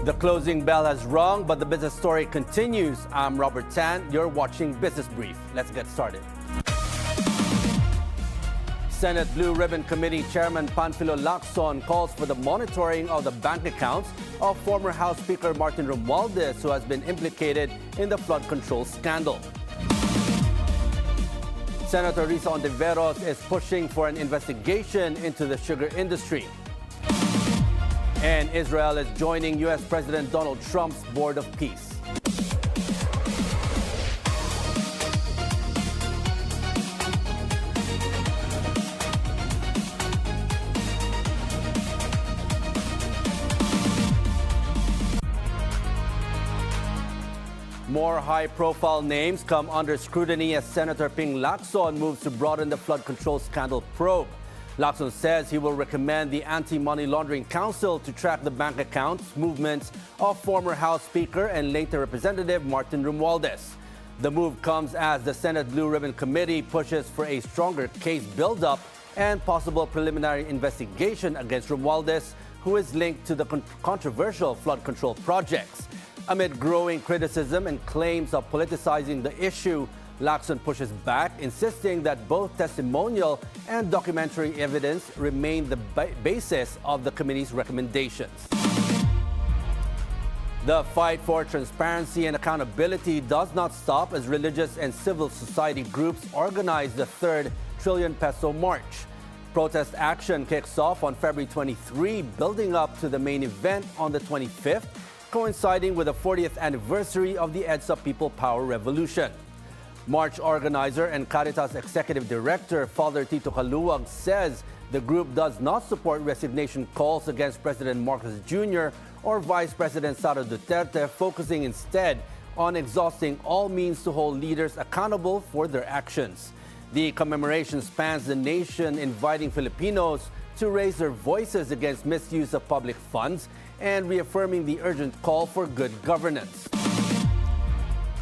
The closing bell has rung, but the business story continues. I'm Robert Tan. You're watching Business Brief. Let's get started. Senate Blue Ribbon Committee Chairman Panfilo Lacson calls for the monitoring of the bank accounts of former House Speaker Martin Romualdez, who has been implicated in the flood control scandal. Senator Risa Hontiveros is pushing for an investigation into the sugar industry. And Israel is joining U.S. President Donald Trump's Board of Peace. More high-profile names come under scrutiny as Senator Ping Lacson moves to broaden the flood control scandal probe. Lacson says he will recommend the Anti-Money Laundering Council to track the bank accounts movements of former House Speaker and later Representative Martin Romualdez. The move comes as the Senate Blue Ribbon Committee pushes for a stronger case build-up and possible preliminary investigation against Romualdez, who is linked to the controversial flood control projects. Amid growing criticism and claims of politicizing the issue, Lacson pushes back, insisting that both testimonial and documentary evidence remain the basis of the committee's recommendations. The fight for transparency and accountability does not stop as religious and civil society groups organize the third trillion peso march. Protest action kicks off on February 23, building up to the main event on the 25th, coinciding with the 40th anniversary of the EDSA People Power Revolution. March organizer and Caritas Executive Director Father Tito Caluwag says the group does not support resignation calls against President Marcos Jr. or Vice President Sara Duterte, focusing instead on exhausting all means to hold leaders accountable for their actions. The commemoration spans the nation, inviting Filipinos to raise their voices against misuse of public funds and reaffirming the urgent call for good governance.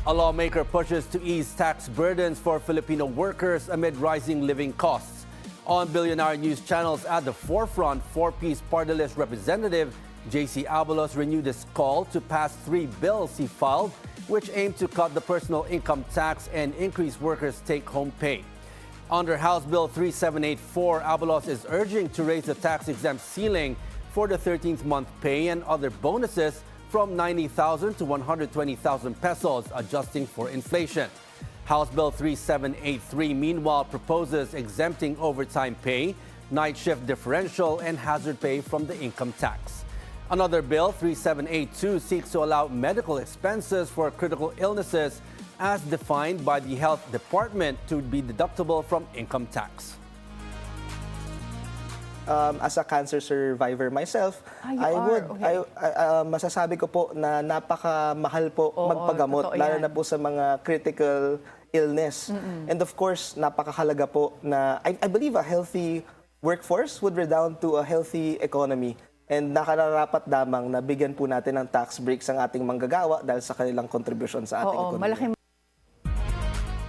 A lawmaker pushes to ease tax burdens for Filipino workers amid rising living costs. On Billionaire News channels at the forefront, four-piece party list representative J.C. Abalos renewed his call to pass 3 bills he filed, which aim to cut the personal income tax and increase workers' take-home pay. Under House Bill 3784, Abalos is urging to raise the tax-exempt ceiling for the 13th month pay and other bonuses from 90,000 to 120,000 pesos, adjusting for inflation. House Bill 3783, meanwhile, proposes exempting overtime pay, night shift differential, and hazard pay from the income tax. Another bill, 3782, seeks to allow medical expenses for critical illnesses as defined by the Health Department to be deductible from income tax. As a cancer survivor myself, masasabi ko po na napakamahal po magpagamot, lalo na po sa mga critical illness. And of course, napakahalaga po na I believe a healthy workforce would redound to a healthy economy. And nakararapat damang na bigyan po natin ng tax breaks ang ating manggagawa dahil sa kanilang kontribusyon sa ating ekonomiya.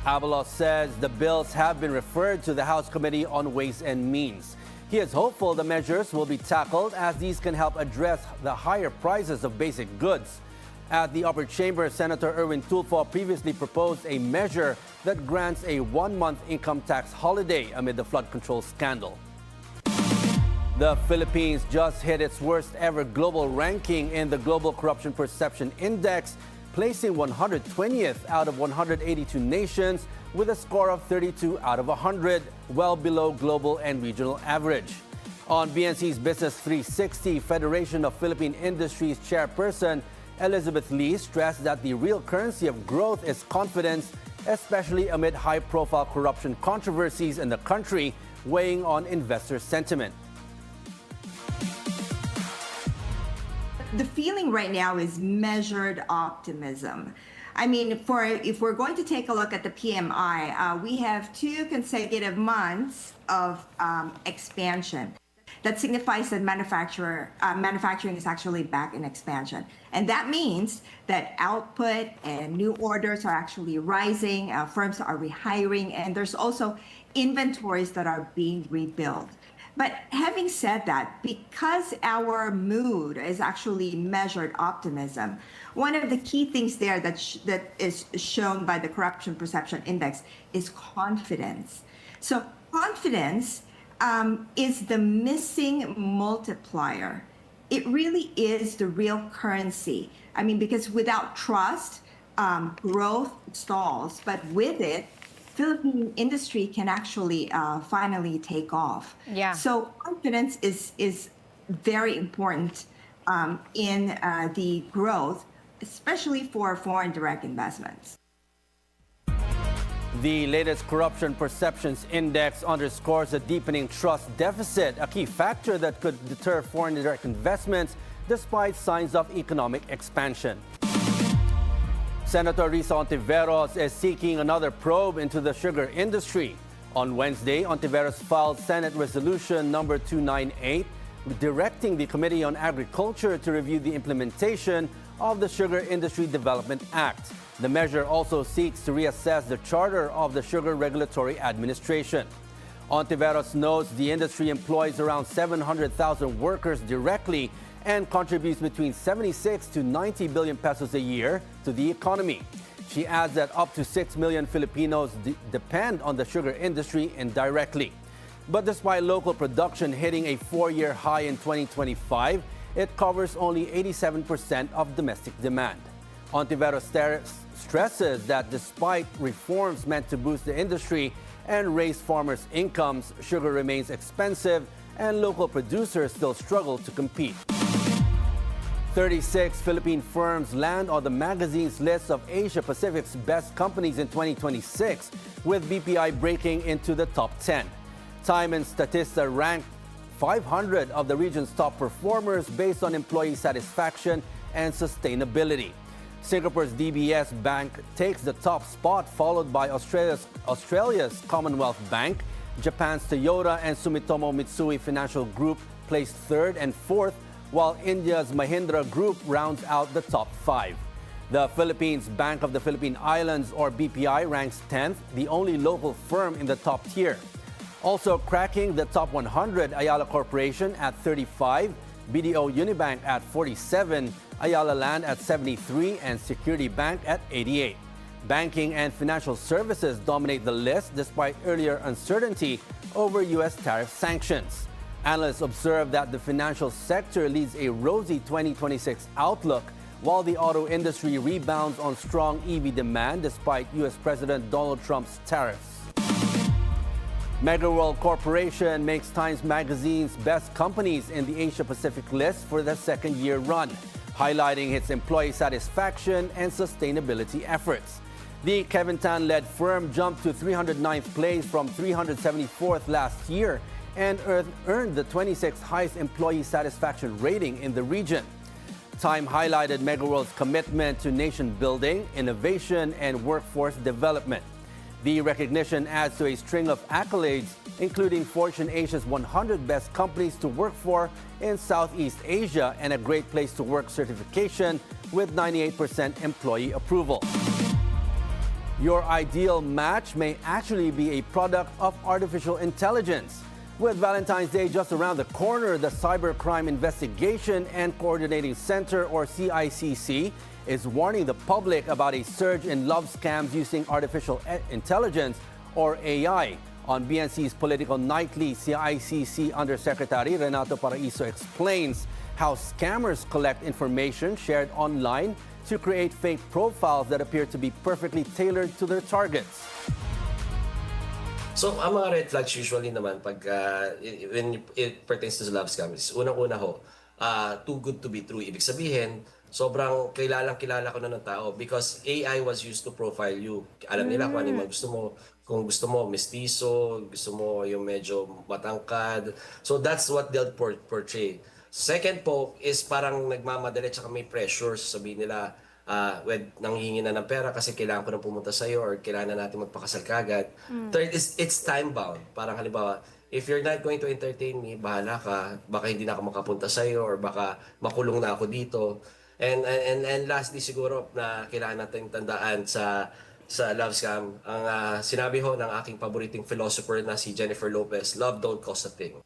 Abalos says the bills have been referred to the House Committee on Ways and Means. He is hopeful the measures will be tackled as these can help address the higher prices of basic goods. At the upper chamber, Senator Erwin Tulfo previously proposed a measure that grants a 1-month income tax holiday amid the flood control scandal. The Philippines just hit its worst ever global ranking in the Global Corruption Perception Index, placing 120th out of 182 nations with a score of 32 out of 100, well below global and regional average. On BNC's Business 360, Federation of Philippine Industries chairperson Elizabeth Lee stressed that the real currency of growth is confidence, especially amid high-profile corruption controversies in the country, weighing on investor sentiment. The feeling right now is measured optimism. I mean, if we're going to take a look at the PMI, we have 2 consecutive months of expansion. That signifies that manufacturing is actually back in expansion. And that means that output and new orders are actually rising, firms are rehiring, and there's also inventories that are being rebuilt. But having said that, because our mood is actually measured optimism, one of the key things there that is shown by the Corruption Perception Index is confidence. So confidence is the missing multiplier. It really is the real currency. I mean, because without trust, growth stalls, but with it, Philippine industry can actually finally take off. Yeah. So confidence is very important in the growth, especially for foreign direct investments. The latest Corruption Perceptions Index underscores a deepening trust deficit, a key factor that could deter foreign direct investments despite signs of economic expansion. Senator Risa Hontiveros is seeking another probe into the sugar industry. On Wednesday, Hontiveros filed Senate Resolution number 298, directing the Committee on Agriculture to review the implementation of the Sugar Industry Development Act. The measure also seeks to reassess the charter of the Sugar Regulatory Administration. Hontiveros notes the industry employs around 700,000 workers directly and contributes between 76 to 90 billion pesos a year to the economy. She adds that up to 6 million Filipinos depend on the sugar industry indirectly. But despite local production hitting a 4-year high in 2025, it covers only 87% of domestic demand. Hontiveros stresses that despite reforms meant to boost the industry and raise farmers' incomes, sugar remains expensive and local producers still struggle to compete. 36 Philippine firms land on the magazine's list of Asia Pacific's best companies in 2026, with BPI breaking into the top 10. Time and Statista ranked 500 of the region's top performers based on employee satisfaction and sustainability. Singapore's DBS Bank takes the top spot, followed by Australia's Commonwealth Bank. Japan's Toyota and Sumitomo Mitsui Financial Group placed third and fourth, while India's Mahindra Group rounds out the top 5. The Philippines Bank of the Philippine Islands, or BPI, ranks 10th, the only local firm in the top tier. Also cracking the top 100, Ayala Corporation at 35, BDO Unibank at 47, Ayala Land at 73, and Security Bank at 88. Banking and financial services dominate the list despite earlier uncertainty over U.S. tariff sanctions. Analysts observe that the financial sector leads a rosy 2026 outlook, while the auto industry rebounds on strong EV demand despite U.S. President Donald Trump's tariffs. Megaworld Corporation makes Times Magazine's best companies in the Asia Pacific list for the second-year run, highlighting its employee satisfaction and sustainability efforts. The Kevin Tan-led firm jumped to 309th place from 374th last year and earned the 26th highest employee satisfaction rating in the region. Time highlighted Megaworld's commitment to nation building, innovation, and workforce development. The recognition adds to a string of accolades, including Fortune Asia's 100 Best Companies to Work For in Southeast Asia and a Great Place to Work certification with 98% employee approval. Your ideal match may actually be a product of artificial intelligence. With Valentine's Day just around the corner, the Cybercrime Investigation and Coordinating Center, or CICC, is warning the public about a surge in love scams using artificial intelligence, or AI. On BNC's Political Nightly, CICC Undersecretary Renato Paraiso explains how scammers collect information shared online to create fake profiles that appear to be perfectly tailored to their targets. So, ang mga red flags usually naman pag when it pertains to love scams, unang-una ho, too good to be true. Ibig sabihin, sobrang kilala ko na ng tao because AI was used to profile you. Alam nila kung ano yung gusto mo. Kung gusto mo mestizo, gusto mo yung medyo matangkad. So that's what they'll portray. Second po is parang nagmamadali tsaka may pressure. Sabihin nila, nanghihingi na ng pera kasi kailangan ko na pumunta sa'yo or kailangan na natin magpakasal kagad. Third is, it's time-bound. Parang halimbawa, if you're not going to entertain me, bahala ka. Baka hindi na ako makapunta sa'yo or baka makulong na ako dito. And lastly siguro na kailangan natin tandaan sa love scam, ang sinabi ho ng aking paboritong philosopher na si Jennifer Lopez, love don't cost a thing.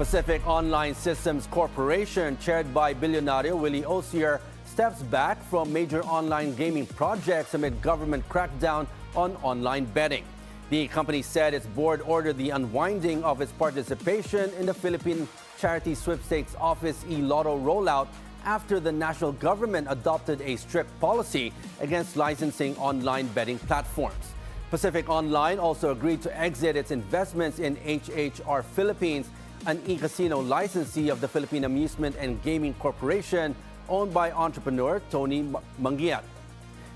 Pacific Online Systems Corporation, chaired by billionaire Willie Osier, steps back from major online gaming projects amid government crackdown on online betting. The company said its board ordered the unwinding of its participation in the Philippine Charity Sweepstakes Office e-lotto rollout after the national government adopted a strict policy against licensing online betting platforms. Pacific Online also agreed to exit its investments in HHR Philippines, an e-casino licensee of the Philippine Amusement and Gaming Corporation owned by entrepreneur Tony Mangiat.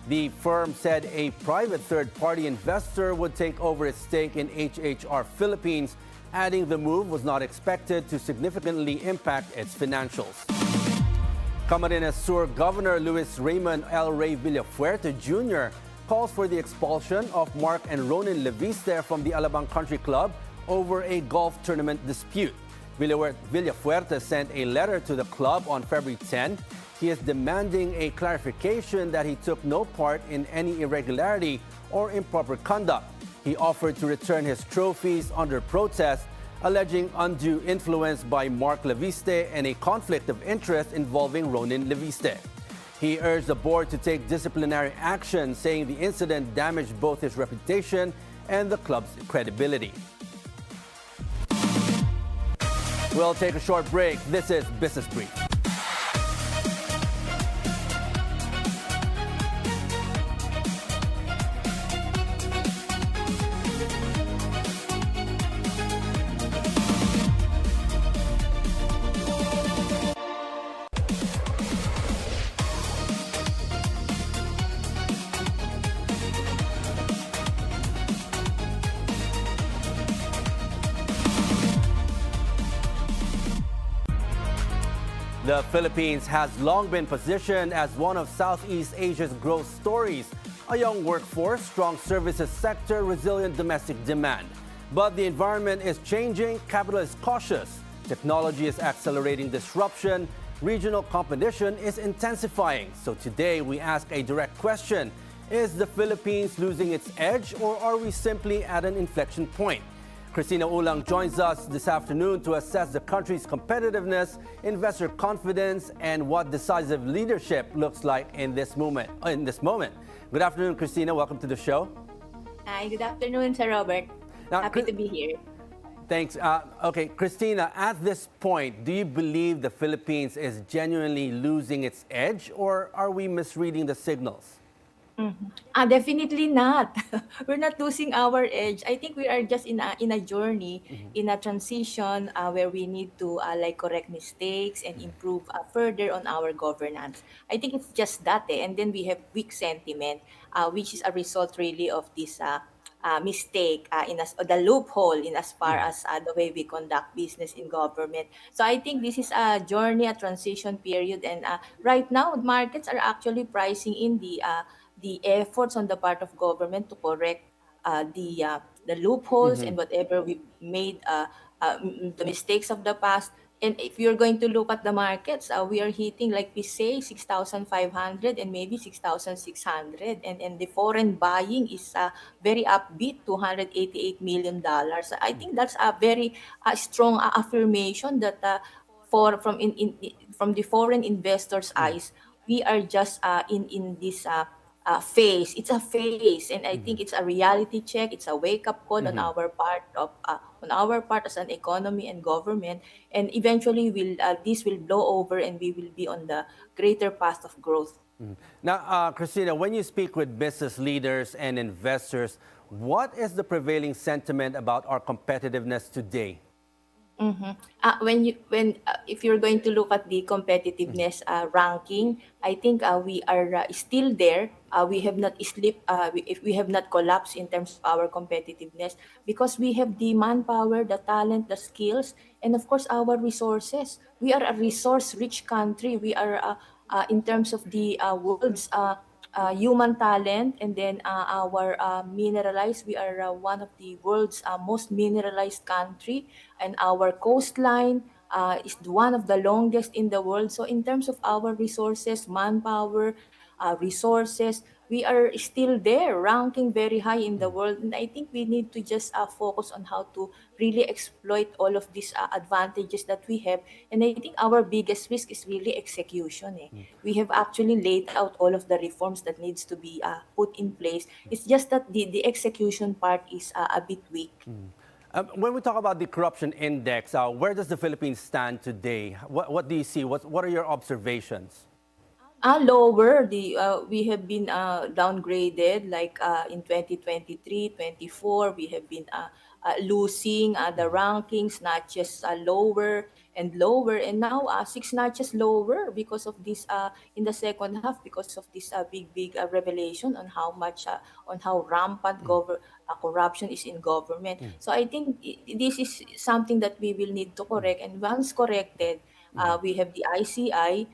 The firm said a private third-party investor would take over its stake in HHR Philippines, adding the move was not expected to significantly impact its financials. Camarines Sur Governor Luis Raymond L. Ray Villafuerte Jr. calls for the expulsion of Mark and Ronin Leviste from the Alabang Country Club over a golf tournament dispute. Villafuerte sent a letter to the club on February 10. He is demanding a clarification that he took no part in any irregularity or improper conduct. He offered to return his trophies under protest, alleging undue influence by Mark Leviste and a conflict of interest involving Ronin Leviste. He urged the board to take disciplinary action, saying the incident damaged both his reputation and the club's credibility. We'll take a short break. This is Business Brief. The Philippines has long been positioned as one of Southeast Asia's growth stories. A young workforce, strong services sector, resilient domestic demand. But the environment is changing, capital is cautious, technology is accelerating disruption, regional competition is intensifying. So today we ask a direct question. Is the Philippines losing its edge, or are we simply at an inflection point? Christina Ulang joins us this afternoon to assess the country's competitiveness, investor confidence, and what decisive leadership looks like in this moment. Good afternoon, Christina. Welcome to the show. Hi, good afternoon, Sir Robert. Happy to be here. Thanks. Okay, Christina, at this point, do you believe the Philippines is genuinely losing its edge, or are we misreading the signals? Definitely not. We're not losing our edge. I think we are just in a journey, in a transition where we need to correct mistakes and improve further on our governance. I think it's just that, and then we have weak sentiment, which is a result really of this mistake the loophole in as far as the way we conduct business in government. So I think this is a journey, a transition period, and right now markets are actually pricing in the efforts on the part of government to correct the loopholes and whatever we made the mistakes of the past. And if you're going to look at the markets, we are hitting, like we say, 6,500 and maybe 6,600. And the foreign buying is very upbeat, $288 million. I think that's a very strong affirmation that from the foreign investors' eyes, we are just in this phase. It's a phase, and I think it's a reality check. It's a wake-up call on our part as an economy and government, and eventually this will blow over, and we will be on the greater path of growth. Now, Christina, when you speak with business leaders and investors, what is the prevailing sentiment about our competitiveness today? If you're going to look at the competitiveness ranking, I think we are still there. We have not slipped. We have not collapsed in terms of our competitiveness, because we have the manpower, the talent, the skills, and of course our resources. We are a resource-rich country. We are in terms of the world's human talent, and then our mineralized. We are one of the world's most mineralized country, and our coastline is one of the longest in the world. So in terms of our resources, manpower, resources, we are still there, ranking very high in the world. And I think we need to just focus on how to really exploit all of these advantages that we have. And I think our biggest risk is really execution. We have actually laid out all of the reforms that needs to be put in place. It's just that the execution part is a bit weak. When we talk about the corruption index, where does the Philippines stand today? What do you see? What are your observations? Lower. We have been downgraded, like in 2023, 24, we have been losing the rankings, notches lower and lower, and now 6 notches lower because of this in the second half, because of this big revelation on how much on how rampant corruption is in government. So I think this is something that we will need to correct, and once corrected, we have the ICI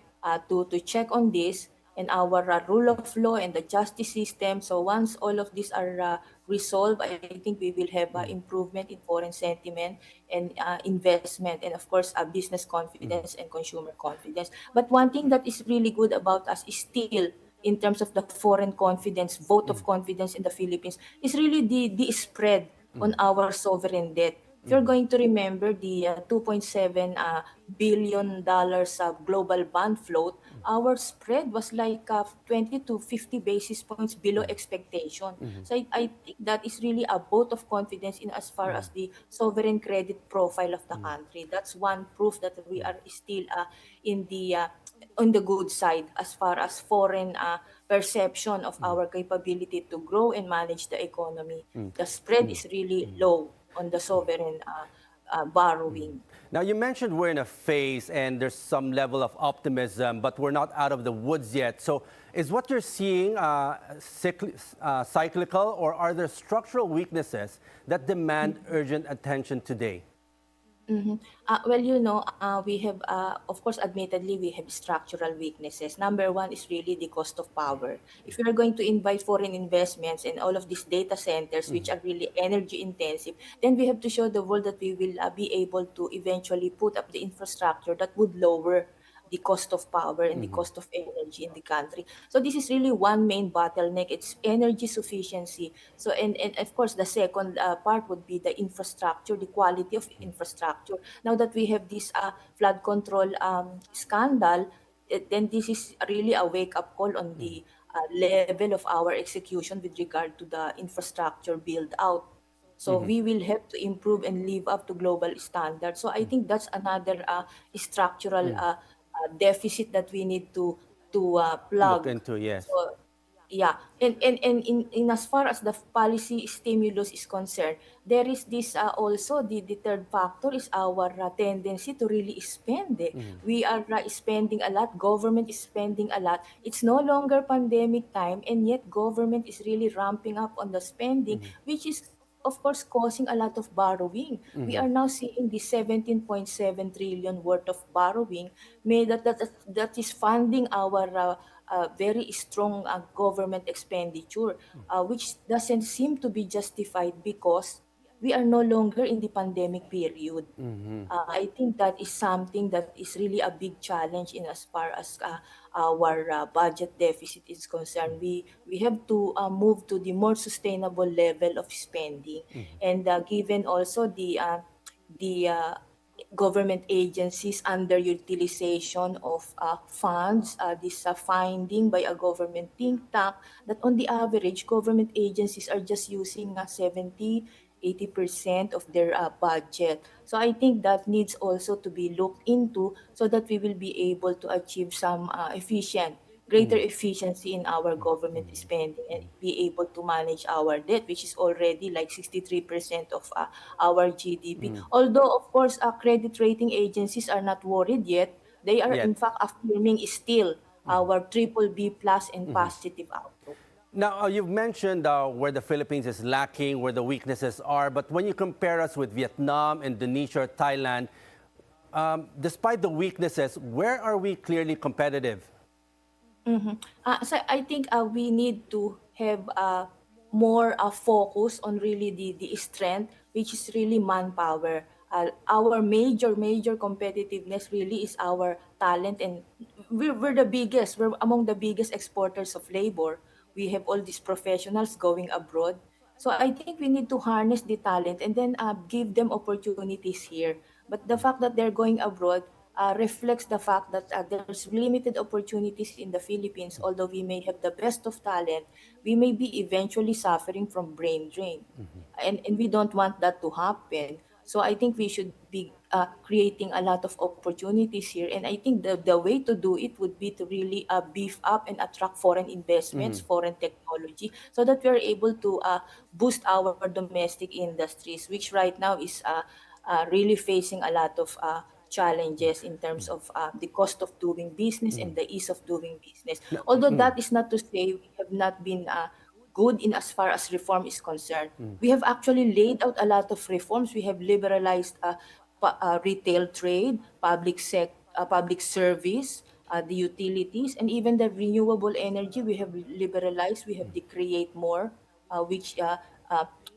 to check on this, and our rule of law and the justice system. So once all of these are resolved, I think we will have improvement in foreign sentiment and investment, and of course business confidence and consumer confidence. But one thing that is really good about us is still, in terms of the foreign confidence, vote of confidence in the Philippines, is really the spread on our sovereign debt. If you're going to remember the $2.7 billion global bond float, our spread was like 20 to 50 basis points below expectation. So I think that is really a vote of confidence in as far as the sovereign credit profile of the country. That's one proof that we are still in the on the good side as far as foreign perception of our capability to grow and manage the economy. The spread is really low on the sovereign borrowing. Now, you mentioned we're in a phase and there's some level of optimism, but we're not out of the woods yet. So is what you're seeing cyclical, or are there structural weaknesses that demand urgent attention today? Well, we have, of course, admittedly, we have structural weaknesses. Number one is really the cost of power. If we are going to invite foreign investments and all of these data centers, which are really energy intensive, then we have to show the world that we will be able to eventually put up the infrastructure that would lower the cost of power and the cost of energy in the country. So this is really one main bottleneck. It's energy sufficiency. So and of course the second part would be the infrastructure, the quality of infrastructure. Now that we have this flood control scandal, then this is really a wake-up call on the level of our execution with regard to the infrastructure build out. So we will have to improve and live up to global standards. So I think that's another structural deficit that we need to Look plug. into, yes. So yeah, and in as far as the policy stimulus is concerned, there is this also the third factor is our tendency to really spend. We are spending a lot. Government is spending a lot. It's no longer pandemic time, and yet government is really ramping up on the spending, which is of course causing a lot of borrowing. We are now seeing the 17.7 trillion worth of borrowing made that is funding our very strong government expenditure, which doesn't seem to be justified because we are no longer in the pandemic period. I think that is something that is really a big challenge in as far as our budget deficit is concerned. We have to move to the more sustainable level of spending, and given also the government agencies underutilization of funds. This finding by a government think tank that on the average, government agencies are just using 70-80% of their budget. So I think that needs also to be looked into so that we will be able to achieve some greater efficiency in our government spending and be able to manage our debt, which is already like 63% of our GDP. Although, of course, credit rating agencies are not worried yet. They are, in fact, affirming still our triple B plus and positive outlook. Now, you've mentioned where the Philippines is lacking, where the weaknesses are, but when you compare us with Vietnam, Indonesia, or Thailand, despite the weaknesses, where are we clearly competitive? So I think we need to have more focus on really the strength, which is really manpower. Our major competitiveness really is our talent, and we're the biggest. We're among the biggest exporters of labor. We have all these professionals going abroad. So I think we need to harness the talent and then give them opportunities here. But the fact that they're going abroad reflects the fact that there's limited opportunities in the Philippines. Although we may have the best of talent, we may be eventually suffering from brain drain. And we don't want that to happen. So I think we should be creating a lot of opportunities here. And I think the way to do it would be to really beef up and attract foreign investments, foreign technology, so that we're able to boost our domestic industries, which right now is really facing a lot of challenges in terms of the cost of doing business and the ease of doing business. Although that is not to say we have not been good in as far as reform is concerned. We have actually laid out a lot of reforms. We have liberalized retail trade, public service, the utilities, and even the renewable energy. We have liberalized. We have to create more, which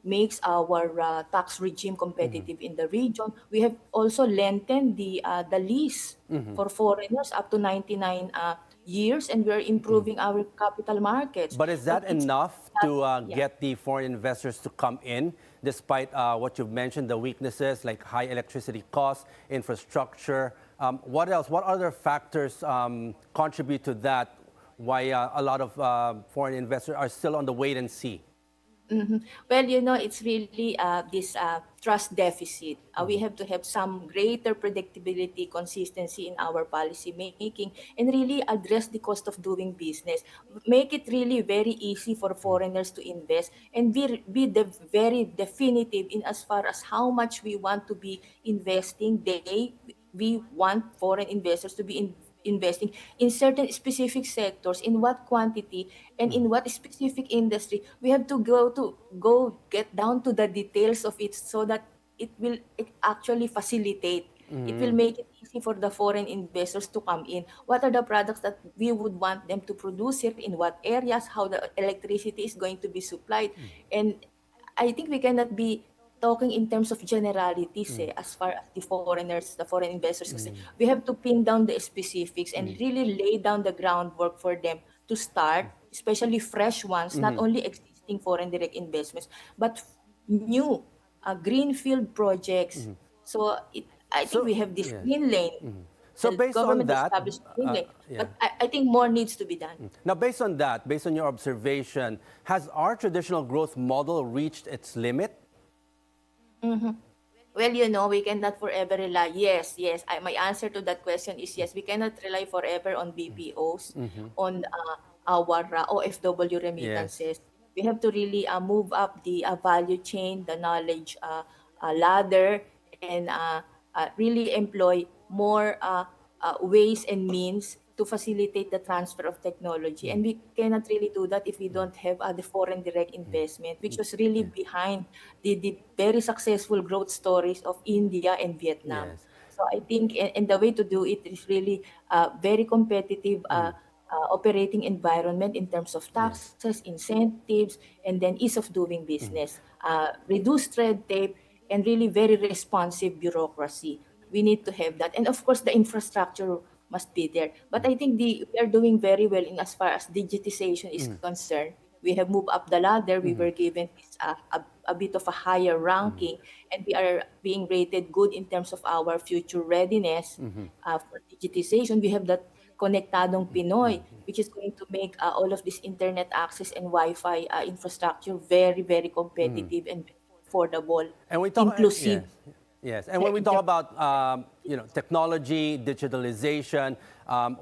makes our tax regime competitive in the region. We have also lengthened the lease for foreigners up to 99 years, and we're improving our capital markets. But is that it's enough not- to yeah. get the foreign investors to come in, despite what you've mentioned, the weaknesses like high electricity costs, infrastructure? What else? What other factors contribute to that? Why a lot of foreign investors are still on the wait and see? Well, it's really this trust deficit. We have to have some greater predictability, consistency in our policy making, and really address the cost of doing business. Make it really very easy for foreigners to invest, and be very definitive in as far as how much we want to be investing. We want foreign investors to be investing in certain specific sectors, in what quantity and in what specific industry. We have to go get down to the details of it, so that it actually facilitate. It will make it easy for the foreign investors to come in. What are the products that we would want them to produce here, in what areas, how the electricity is going to be supplied. And I think we cannot be talking in terms of generalities as far as the foreign investors. We have to pin down the specifics and really lay down the groundwork for them to start, especially fresh ones, not only existing foreign direct investments, but new greenfield projects. So I think we have this green lane. So The based on government that, established green lane. yeah. But I think more needs to be done. Now, based on that, based on your observation, has our traditional growth model reached its limit? Well, we cannot forever rely. Yes. My answer to that question is yes. We cannot rely forever on BPOs, on our OFW remittances. We have to really move up the value chain, the knowledge ladder, and really employ more ways and means to facilitate the transfer of technology. And we cannot really do that if we don't have the foreign direct investment, which was really behind the very successful growth stories of India and Vietnam. Yes. So I think, and the way to do it is really very competitive operating environment in terms of taxes, incentives, and then ease of doing business, reduced red tape, and really very responsive bureaucracy. We need to have that. And of course, the infrastructure must be there. But I think we are doing very well in as far as digitization is concerned. We have moved up the ladder. We were given a bit of a higher ranking, and we are being rated good in terms of our future readiness for digitization. We have that Konektadong Pinoy, which is going to make all of this internet access and Wi-Fi infrastructure very, very competitive and affordable, And we talk, inclusive. Yes, and when we talk about technology, digitalization,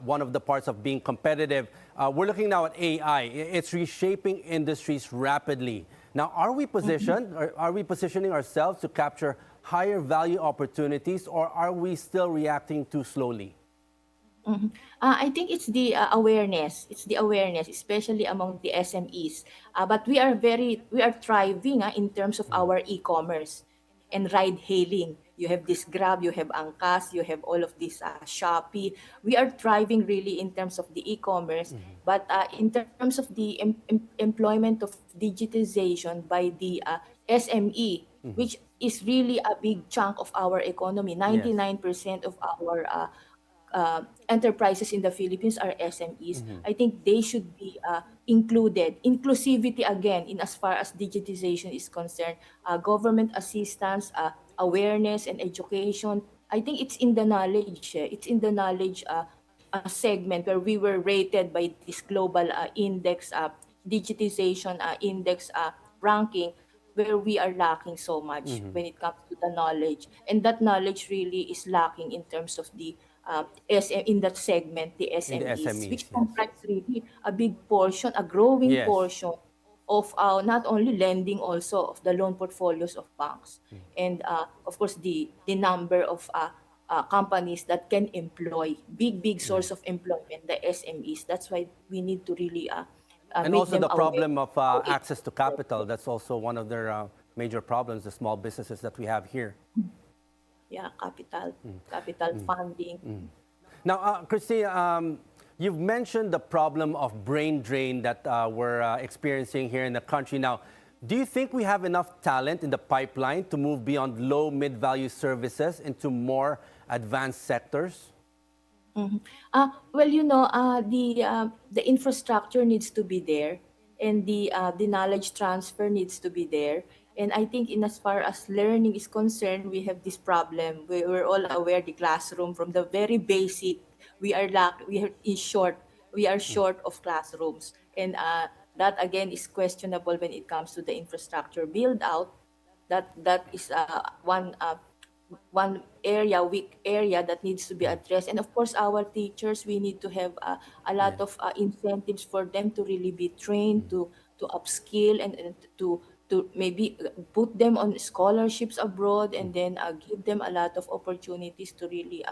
one of the parts of being competitive, we're looking now at AI. It's reshaping industries rapidly. Now, are we positioned? Are we positioning ourselves to capture higher value opportunities, or are we still reacting too slowly? I think it's the awareness. It's the awareness, especially among the SMEs. But we are thriving in terms of our e-commerce and ride hailing. You have this Grab, you have Angkas, you have all of this Shopee. We are thriving really in terms of the e-commerce, but in terms of the employment of digitization by the SME, which is really a big chunk of our economy. 99% of our enterprises in the Philippines are SMEs. I think they should be included. Inclusivity again, in as far as digitization is concerned, government assistance, awareness and education. I think it's in the knowledge. It's in the knowledge segment where we were rated by this global index, digitization index ranking, where we are lacking so much when it comes to the knowledge. And that knowledge really is lacking in terms of the in that segment, the In the SMEs, SMEs, which yes. comprise really a big portion, a growing Yes. portion of not only lending, also of the loan portfolios of banks. And of course, the number of companies that can employ, big source of employment, the SMEs. That's why we need to really And make also them the aware. problem of access to capital. That's also one of their major problems, the small businesses that we have here. Yeah, capital funding. Now, Christine, you've mentioned the problem of brain drain that we're experiencing here in the country. Now, do you think we have enough talent in the pipeline to move beyond low, mid-value services into more advanced sectors? Well, the infrastructure needs to be there, and the knowledge transfer needs to be there. And I think, in as far as learning is concerned, we have this problem. We're all aware the classroom, from the very basic, we are in short, we are short of classrooms, and that again is questionable when it comes to the infrastructure build out. That is one area, weak area, that needs to be addressed. And of course, our teachers, we need to have a lot of incentives for them to really be trained, to upskill, and to maybe put them on scholarships abroad, and then give them a lot of opportunities to really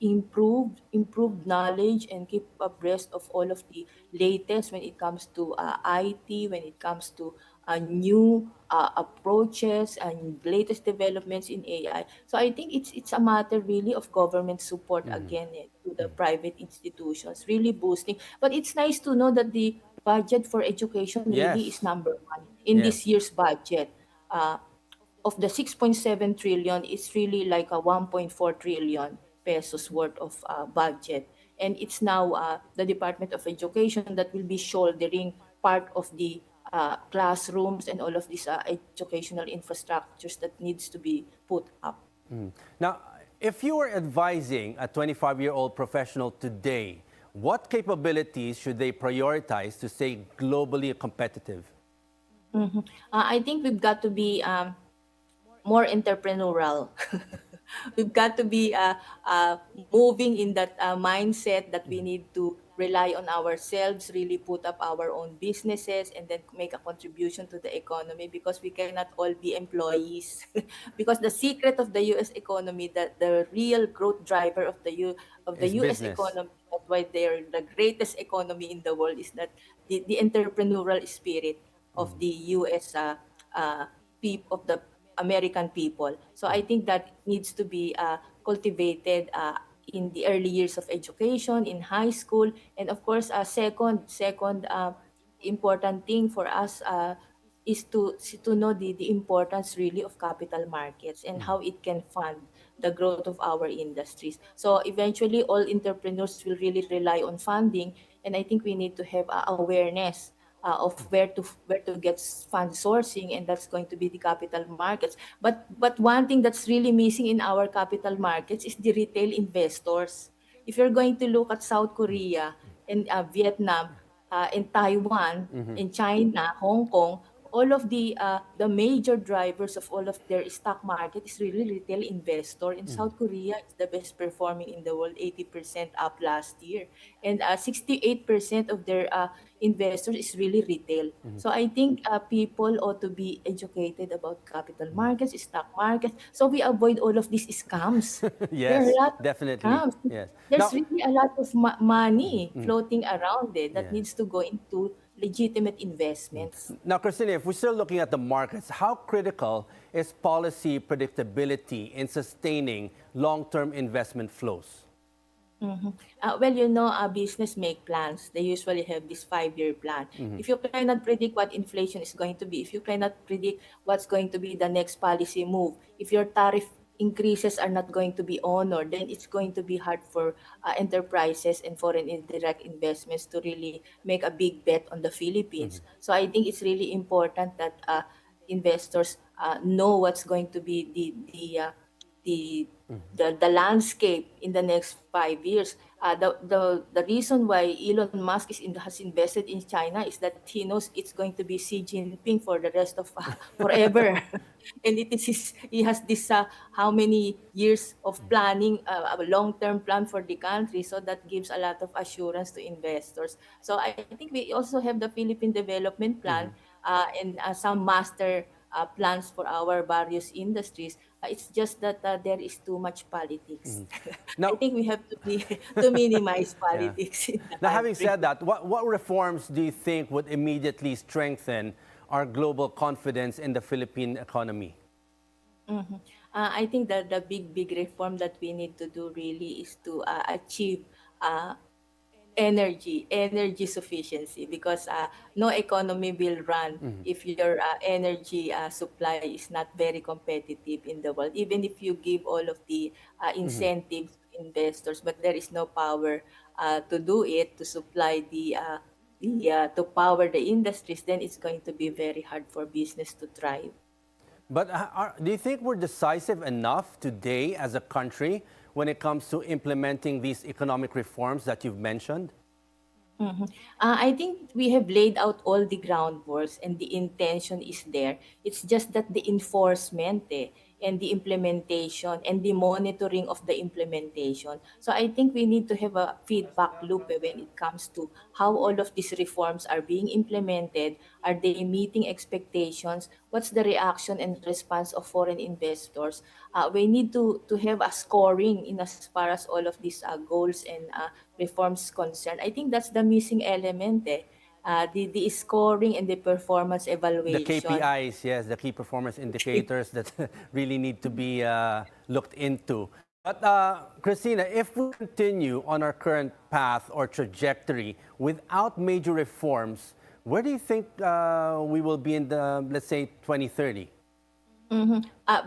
improve knowledge and keep abreast of all of the latest when it comes to IT, when it comes to new approaches and latest developments in AI. So I think it's a matter really of government support again, to the private institutions, really boosting. But it's nice to know that the budget for education really is Yes. number one in this Yes. year's budget. Of the 6.7 trillion, it's really like a 1.4 trillion pesos worth of budget. And it's now the Department of Education that will be shouldering part of the classrooms and all of these educational infrastructures that needs to be put up. Now, if you were advising a 25-year-old professional today, what capabilities should they prioritize to stay globally competitive? I think we've got to be more entrepreneurial. We've got to be moving in that mindset that we need to rely on ourselves, really put up our own businesses, and then make a contribution to the economy, because we cannot all be employees. Because the secret of the U.S. economy, that the real growth driver of the Is U.S. business. economy, that's why they're the greatest economy in the world, is that the entrepreneurial spirit of the U.S. Of the American people. So I think that needs to be cultivated in the early years of education, in high school, and of course, second important thing for us is to know the importance really of capital markets and how it can fund the growth of our industries. So eventually, all entrepreneurs will really rely on funding, and I think we need to have awareness of where to get fund sourcing, and that's going to be the capital markets. But one thing that's really missing in our capital markets is the retail investors. If you're going to look at South Korea and Vietnam and Taiwan and China, Hong Kong, all of the major drivers of all of their stock market is really retail investor. In South Korea, it's the best performing in the world, 80% up last year, and 68% of their investors is really retail. So I think people ought to be educated about capital markets, stock markets, so we avoid all of these scams. There are Yes, a lot of definitely. scams. Yes. There's Now, really a lot of money floating around it that Yeah. needs to go into legitimate investments. Now, Christina, if we're still looking at the markets, how critical is policy predictability in sustaining long-term investment flows? Well, business make plans. They usually have this 5-year plan. If you cannot predict what inflation is going to be, if you cannot predict what's going to be the next policy move, if your tariff increases are not going to be honored, then it's going to be hard for enterprises and foreign indirect investments to really make a big bet on the Philippines. So I think it's really important that investors know what's going to be the the landscape in the next 5 years. The reason why Elon Musk has invested in China is that he knows it's going to be Xi Jinping for the rest of forever, and he has this how many years of planning, a long-term plan for the country, so that gives a lot of assurance to investors. So I think we also have the Philippine Development Plan and some master plans for our various industries. It's just that there is too much politics. I Now, think we have to be to minimize yeah. politics in the Now, having country. said that, what reforms do you think would immediately strengthen our global confidence in the Philippine economy? I think that the big reform that we need to do really is to achieve uh, energy sufficiency, because no economy will run if your energy supply is not very competitive in the world, even if you give all of the incentives to investors, but there is no power to do it, to supply to power the industries, then it's going to be very hard for business to thrive. But do you think we're decisive enough today as a country when it comes to implementing these economic reforms that you've mentioned? I think we have laid out all the groundworks and the intention is there. It's just that the enforcement and the implementation and the monitoring of the implementation. So I think we need to have a feedback loop when it comes to how all of these reforms are being implemented. Are they meeting expectations? What's the reaction and response of foreign investors? We need to have a scoring in as far as all of these goals and reforms concerned. I think that's the missing element. The scoring and the performance The evaluation. KPIs, yes, the key performance indicators that really need to be looked into. But Christina, if we continue on our current path or trajectory without major reforms, where do you think we will be in the, let's say, 2030?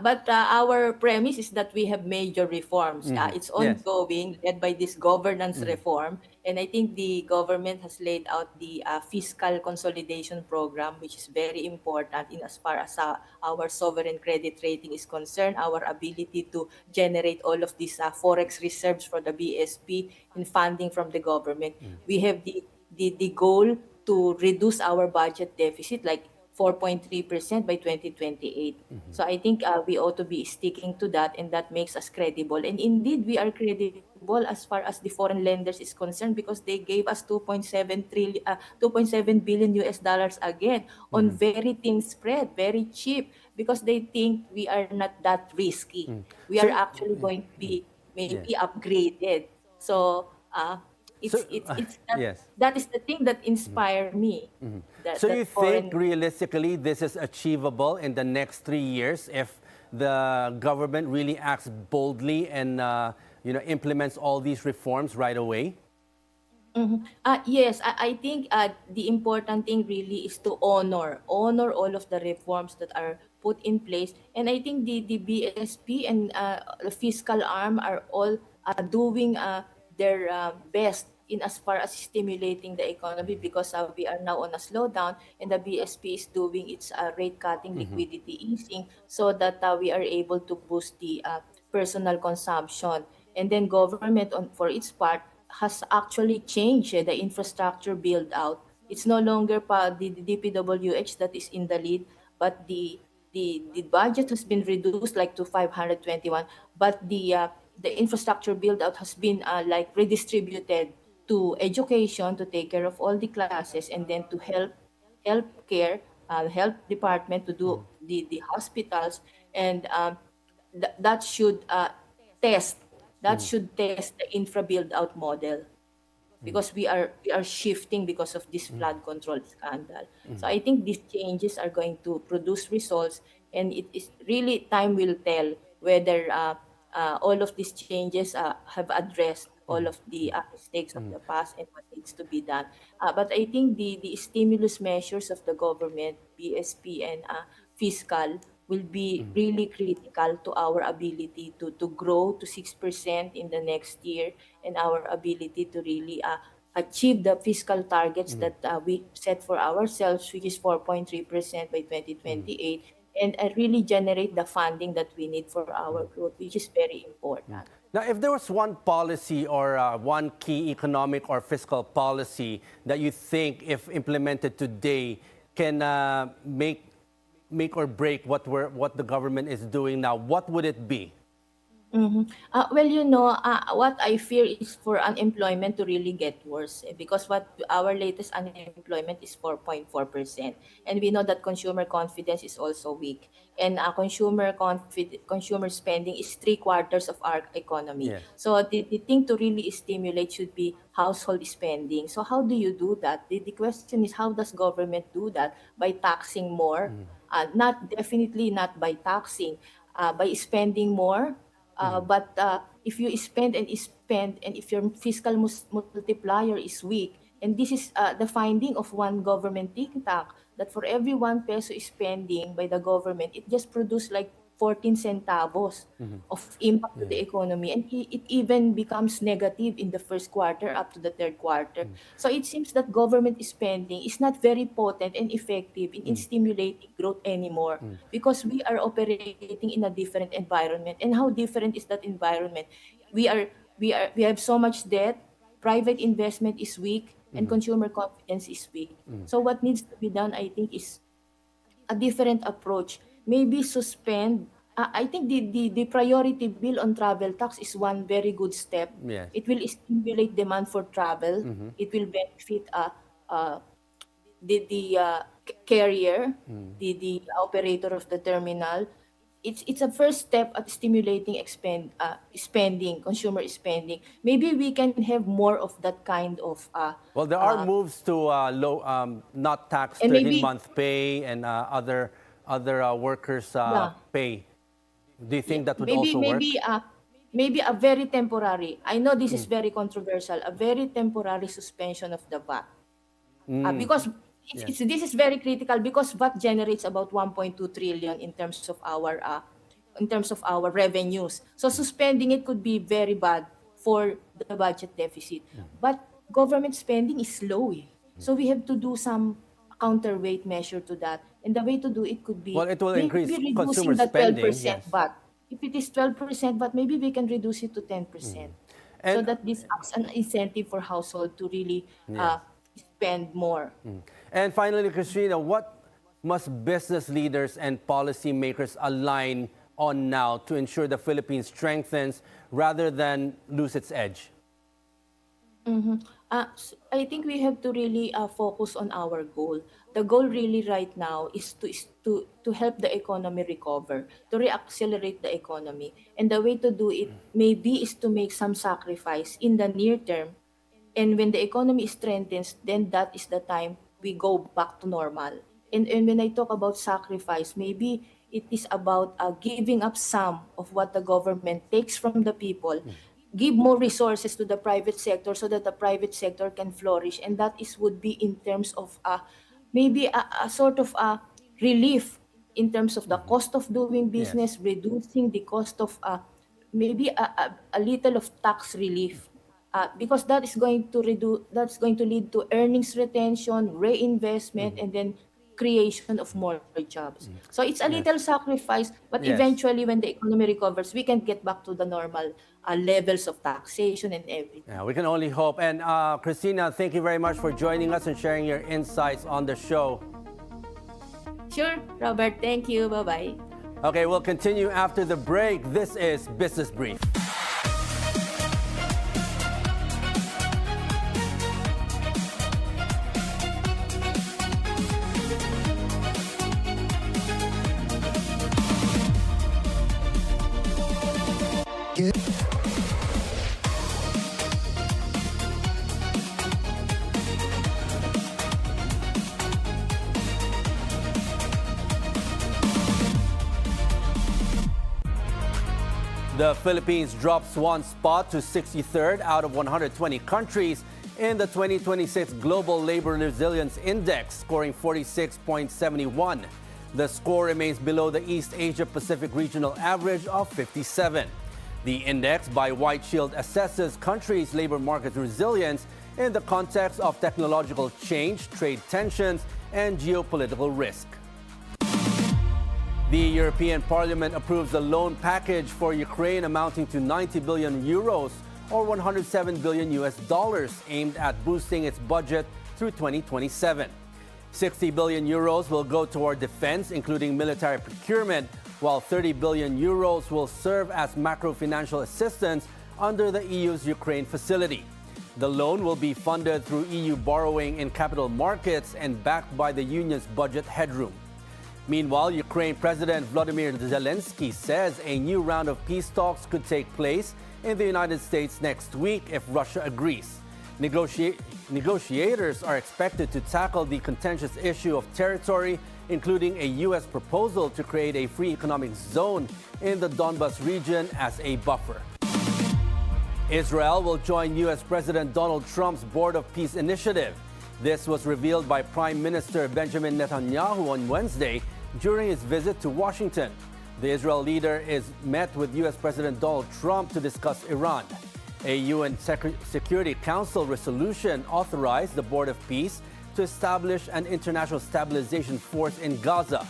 But our premise is that we have major reforms. It's Yes. ongoing, led by this governance reform. And I think the government has laid out the fiscal consolidation program, which is very important in as far as our sovereign credit rating is concerned, our ability to generate all of these forex reserves for the BSP in funding from the government. We have the goal to reduce our budget deficit, like 4.3% by 2028. So I think we ought to be sticking to that, and that makes us credible. And indeed, we are credible as far as the foreign lenders is concerned, because they gave us 2.7 billion US dollars again on very thin spread, very cheap, because they think we are not that risky. We So, are actually going to be yes. maybe upgraded. So So, it's yes. that is the thing that inspired me. So That you foreign. think realistically this is achievable in the next 3 years if the government really acts boldly and implements all these reforms right away? Yes, I think the important thing really is to honor all of the reforms that are put in place. And I think the BSP and the fiscal arm are all doing their best in as far as stimulating the economy, because we are now on a slowdown, and the BSP is doing its rate cutting, liquidity easing, so that we are able to boost the personal consumption. And then government, for its part, has actually changed the infrastructure build out. It's no longer the DPWH that is in the lead, but the budget has been reduced like to 521, but the infrastructure build out has been like redistributed to education, to take care of all the classes, and then to healthcare, health department to do the hospitals, and that should test test the infra build out model, because we are shifting because of this flood control scandal. So I think these changes are going to produce results, and it is really time will tell whether all of these changes have addressed all of the mistakes of the past and what needs to be done. But I think the stimulus measures of the government, BSP and fiscal, will be really critical to our ability to grow to 6% in the next year, and our ability to really achieve the fiscal targets that we set for ourselves, which is 4.3% by 2028, and really generate the funding that we need for our growth, which is very important. Now, if there was one policy or one key economic or fiscal policy that you think, if implemented today, can make or break what the government is doing now, what would it be? Well, what I fear is for unemployment to really get worse, because what our latest unemployment is 4.4%, and we know that consumer confidence is also weak, and consumer spending is 3/4 of our economy. Yeah. So the thing to really stimulate should be household spending. So how do you do that? The question is, how does government do that? By taxing more? Definitely not by taxing, by spending more. But if you spend, and if your fiscal multiplier is weak, and this is the finding of one government think tank, that for every 1 peso spending by the government, it just produced like 14 centavos of impact to the economy, and it even becomes negative in the first quarter up to the third quarter. So it seems that government spending is not very potent and effective in stimulating growth anymore, because we are operating in a different environment. And how different is that environment? We have so much debt, private investment is weak, and consumer confidence is weak. So what needs to be done, I think, is a different approach. Maybe suspend. I think the priority bill on travel tax is one very good step. Yes. It will stimulate demand for travel. It will benefit the carrier, the operator of the terminal. It's a first step at stimulating spending, consumer spending. Maybe we can have more of that kind of. Well, there are moves to not tax and 13-month pay and other workers' pay. Do you think that would also work? Maybe a very temporary. I know this is very controversial. A very temporary suspension of the VAT, because this is very critical, because VAT generates about 1.2 trillion in terms of our revenues. So suspending it could be very bad for the budget deficit. But government spending is low, so we have to do some counterweight measure to that. And the way to do it could be, well, it will increase maybe consumer reducing the 12% spending. Yes. VAT. If it is 12% VAT, maybe we can reduce it to 10%, so that this acts an incentive for household to really spend more. And finally, Christina, what must business leaders and policymakers align on now to ensure the Philippines strengthens rather than lose its edge? I think we have to really focus on our goal. The goal really right now is to help the economy recover, to reaccelerate the economy. And the way to do it maybe is to make some sacrifice in the near term. And when the economy strengthens, then that is the time we go back to normal. And when I talk about sacrifice, maybe it is about giving up some of what the government takes from the people, give more resources to the private sector so that the private sector can flourish. And that would be in terms of maybe a sort of relief in terms of the cost of doing business, reducing the cost of maybe a little of tax relief. Because that is going to lead to earnings retention, reinvestment, and then creation of more jobs. So it's a little sacrifice, but eventually when the economy recovers, we can get back to the normal levels of taxation and everything. Yeah, we can only hope. And Christina, thank you very much for joining us and sharing your insights on the show. Sure, Robert. Thank you. Bye-bye. Okay, we'll continue after the break. This is Business Brief. The Philippines drops one spot to 63rd out of 120 countries in the 2026 Global Labor Resilience Index, scoring 46.71. The score remains below the East Asia Pacific regional average of 57. The index by White Shield assesses countries' labor market resilience in the context of technological change, trade tensions, and geopolitical risk. The European Parliament approves a loan package for Ukraine amounting to 90 billion euros or 107 billion US dollars aimed at boosting its budget through 2027. 60 billion euros will go toward defense, including military procurement, while 30 billion euros will serve as macro-financial assistance under the EU's Ukraine facility. The loan will be funded through EU borrowing in capital markets and backed by the union's budget headroom. Meanwhile, Ukraine President Volodymyr Zelensky says a new round of peace talks could take place in the United States next week if Russia agrees. Negotiators are expected to tackle the contentious issue of territory, including a U.S. proposal to create a free economic zone in the Donbas region as a buffer. Israel will join U.S. President Donald Trump's Board of Peace initiative. This was revealed by Prime Minister Benjamin Netanyahu on Wednesday during his visit to Washington. The Israel leader is met with U.S. President Donald Trump to discuss Iran. A UN Security Council resolution authorized the Board of Peace to establish an international stabilization force in Gaza.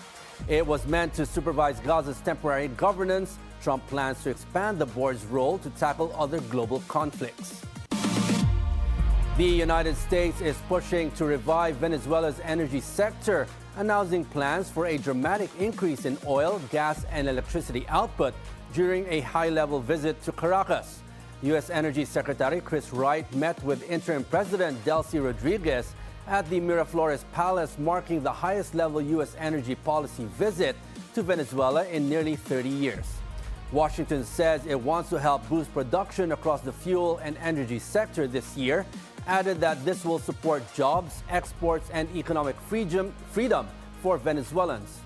It was meant to supervise Gaza's temporary governance. Trump plans to expand the board's role to tackle other global conflicts. The United States is pushing to revive Venezuela's energy sector, announcing plans for a dramatic increase in oil, gas, and electricity output during a high-level visit to Caracas. U.S. Energy Secretary Chris Wright met with interim President Delcy Rodriguez at the Miraflores Palace, marking the highest-level U.S. energy policy visit to Venezuela in nearly 30 years. Washington says it wants to help boost production across the fuel and energy sector this year, added that this will support jobs, exports, and economic freedom for Venezuelans.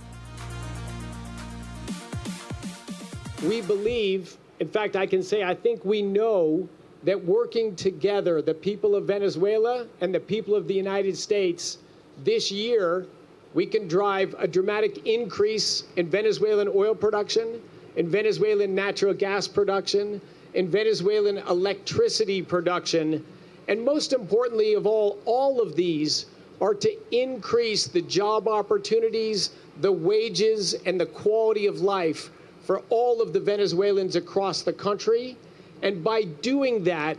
We believe, in fact, I can say I think we know that working together, the people of Venezuela and the people of the United States, this year, we can drive a dramatic increase in Venezuelan oil production, in Venezuelan natural gas production, in Venezuelan electricity production, and most importantly of all of these are to increase the job opportunities, the wages, and the quality of life for all of the Venezuelans across the country. And by doing that,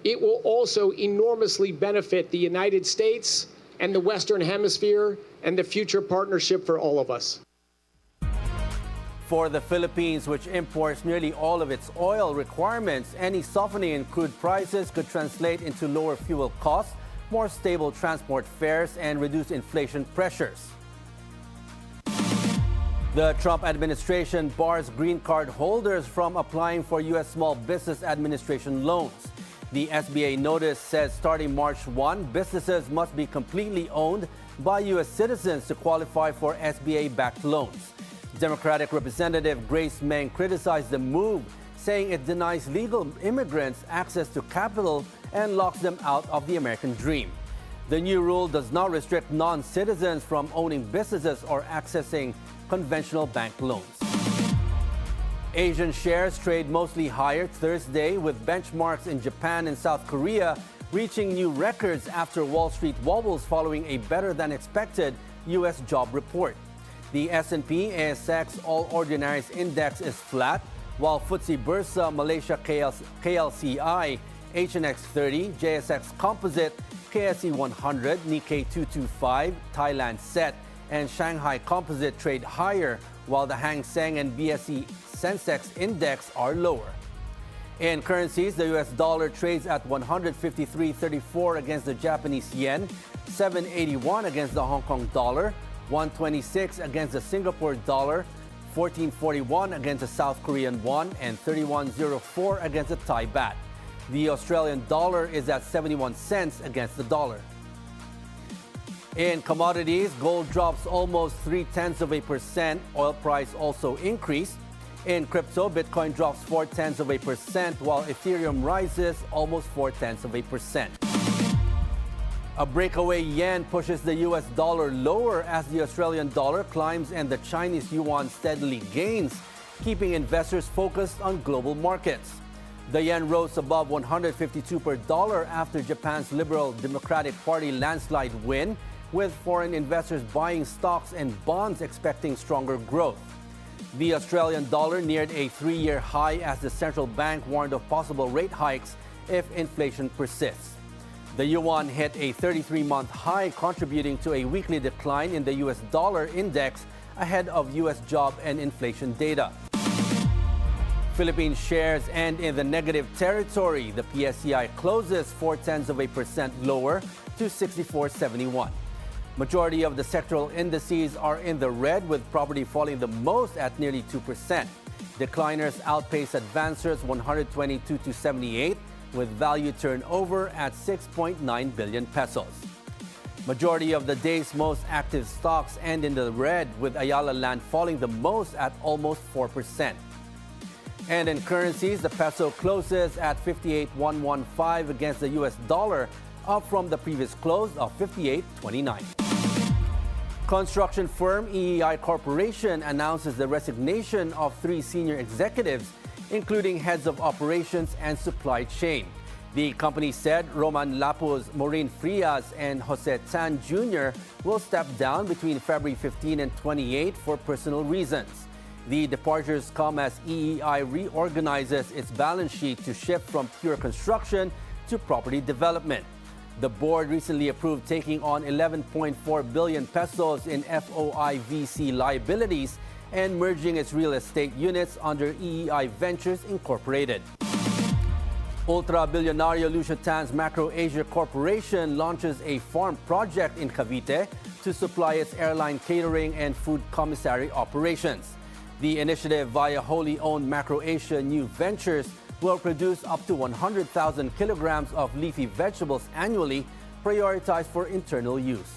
it will also enormously benefit the United States and the Western Hemisphere and the future partnership for all of us. For the Philippines, which imports nearly all of its oil requirements, any softening in crude prices could translate into lower fuel costs, more stable transport fares, and reduced inflation pressures. The Trump administration bars green card holders from applying for U.S. Small Business Administration loans. The SBA notice says starting March 1, businesses must be completely owned by U.S. citizens to qualify for SBA-backed loans. Democratic Representative Grace Meng criticized the move, saying it denies legal immigrants access to capital and locks them out of the American dream. The new rule does not restrict non-citizens from owning businesses or accessing conventional bank loans. Asian shares trade mostly higher Thursday, with benchmarks in Japan and South Korea reaching new records after Wall Street wobbles following a better-than-expected U.S. job report. The S&P ASX All Ordinaries Index is flat, while FTSE Bursa, Malaysia KLCI, HNX 30, JSX Composite, KSE 100, Nikkei 225, Thailand SET, and Shanghai Composite trade higher, while the Hang Seng and BSE Sensex Index are lower. In currencies, the US dollar trades at 153.34 against the Japanese yen, 781 against the Hong Kong dollar, 126 against the Singapore dollar, 1441 against the South Korean won, and 3104 against the Thai baht. The Australian dollar is at 71 cents against the dollar. In commodities, gold drops almost 0.3%. Oil price also increased. In crypto, Bitcoin drops 0.4%, while Ethereum rises almost 0.4%. A breakaway yen pushes the US dollar lower as the Australian dollar climbs and the Chinese yuan steadily gains, keeping investors focused on global markets. The yen rose above 152 per dollar after Japan's Liberal Democratic Party landslide win, with foreign investors buying stocks and bonds expecting stronger growth. The Australian dollar neared a 3-year high as the central bank warned of possible rate hikes if inflation persists. The yuan hit a 33-month high, contributing to a weekly decline in the US dollar index ahead of US job and inflation data. Philippine shares end in the negative territory. The PSCI closes 0.4% lower to 64.71. Majority of the sectoral indices are in the red, with property falling the most at nearly 2%. Decliners outpace advancers 122 to 78, with value turnover at 6.9 billion pesos. Majority of the day's most active stocks end in the red, with Ayala Land falling the most at almost 4%. And in currencies, the peso closes at 58.115 against the US dollar, up from the previous close of 58.29. Construction firm EEI Corporation announces the resignation of 3 senior executives, including heads of operations and supply chain. The company said Roman Lapuz, Maureen Frias, and Jose Tan Jr. will step down between February 15 and 28 for personal reasons. The departures come as EEI reorganizes its balance sheet to shift from pure construction to property development. The board recently approved taking on 11.4 billion pesos in FOIVC liabilities and merging its real estate units under EEI Ventures Incorporated. Ultra-billionario Lucia Tan's Macro Asia Corporation launches a farm project in Cavite to supply its airline catering and food commissary operations. The initiative, via wholly owned Macro Asia New Ventures, will produce up to 100,000 kilograms of leafy vegetables annually, prioritized for internal use.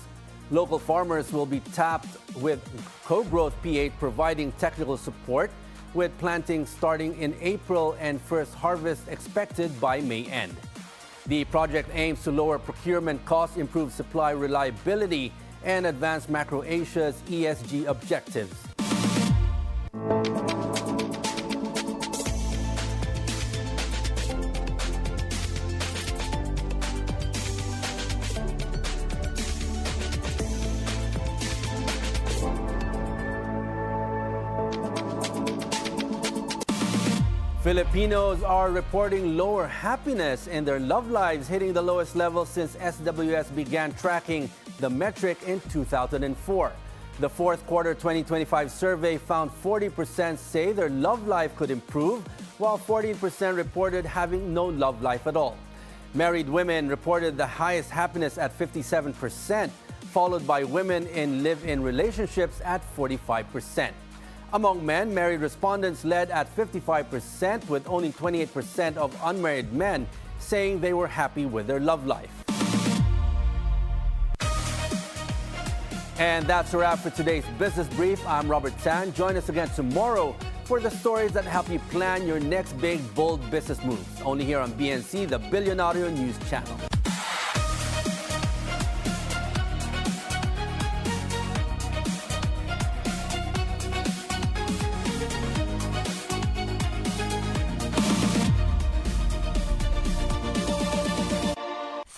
Local farmers will be tapped with Co-Growth P8 providing technical support, with planting starting in April and first harvest expected by May end. The project aims to lower procurement costs, improve supply reliability, and advance Macro Asia's ESG objectives. Filipinos are reporting lower happiness in their love lives, hitting the lowest level since SWS began tracking the metric in 2004. The fourth quarter 2025 survey found 40% say their love life could improve, while 14% reported having no love life at all. Married women reported the highest happiness at 57%, followed by women in live-in relationships at 45%. Among men, married respondents led at 55%, with only 28% of unmarried men saying they were happy with their love life. And that's a wrap for today's Business Brief. I'm Robert Tan. Join us again tomorrow for the stories that help you plan your next big, bold business moves. Only here on BNC, the Billionario News Channel.